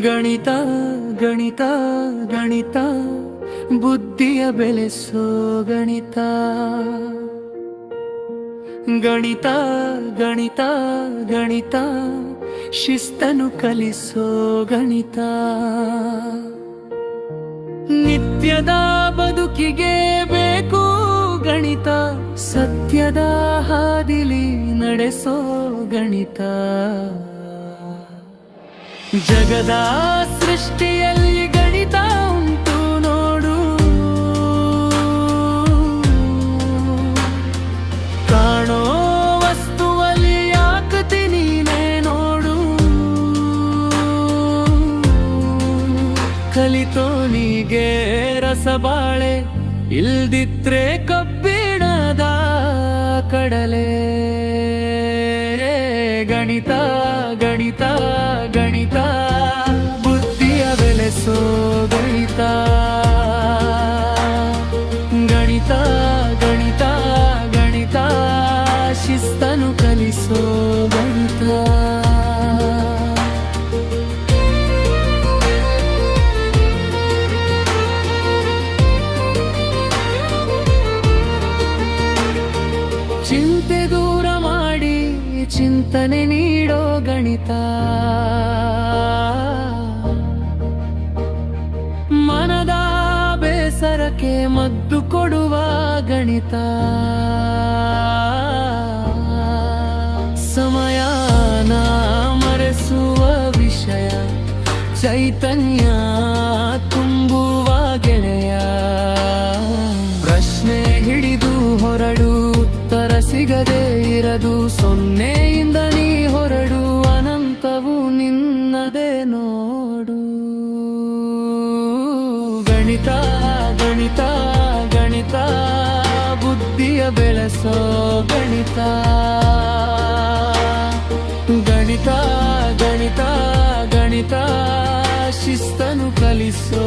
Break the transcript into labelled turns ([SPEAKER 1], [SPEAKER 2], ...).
[SPEAKER 1] ಗಣಿತ ಗಣಿತ ಗಣಿತ ಬುದ್ಧಿಯ ಬೆಳೆಸೋ ಗಣಿತ. ಗಣಿತ ಗಣಿತ ಗಣಿತ ಶಿಸ್ತನು ಕಲಿಸೋ ಗಣಿತ. ನಿತ್ಯದ ಬದುಕಿಗೆ ಬೇಕು ಗಣಿತ, ಸತ್ಯದ ಹಾದಿಲಿ ನಡೆಸೋ ಗಣಿತ. ಜಗದ ಸೃಷ್ಟಿಯಲ್ಲಿ ಗಣಿತ ಉಂಟು ನೋಡು, ಕಾಣೋ ವಸ್ತುವಲ್ಲಿ ಆಕೃತಿ ನೀನೇ ನೋಡು. ಕಲಿತೋನಿಗೆ ರಸಬಾಳೆ, ಇಲ್ದಿದ್ರೆ ಕಬ್ಬಿಣದ ಕಡಲೆ. ಗಣಿತ ಗಣಿತ ಗಣಿತ ಬುದ್ಧಿಯ ಬೆಳೆಸೋ ಗಣಿತ. ಗಣಿತ ಗಣಿತ ಗಣಿತ ಶಿಸ್ತನು ಕಲಿಸೋ ಗಣಿತ. ಚಿಂತೆ ದೂರ ಮಾಡಿ ಚಿಂತನೆ ನೀಡೋ ಗಣಿತ. ಮನದ ಬೇಸರಕ್ಕೆ ಮದ್ದು ಕೊಡುವ ಗಣಿತ. ಸಮಯನ ಮರೆಸುವ ವಿಷಯ, ಚೈತನ್ಯ ತುಂಬುವ ಗೆಳೆಯ. ಪ್ರಶ್ನೆ ಹಿಡಿದು ಹೊರಡು, ಉತ್ತರ ಸಿಗದೆ ಇರದು. ಸೊನ್ನೆಯಿಂದ ನೀ ಹೊರಡು, ಅನಂತವು ನಿನ್ನದೇ ನೋಡು. ಗಣಿತ ಗಣಿತ ಗಣಿತ ಬುದ್ಧಿಯ ಬೆಳೆಸೋ ಗಣಿತ. ಗಣಿತ ಗಣಿತ ಗಣಿತ ಶಿಸ್ತನು ಕಲಿಸೋ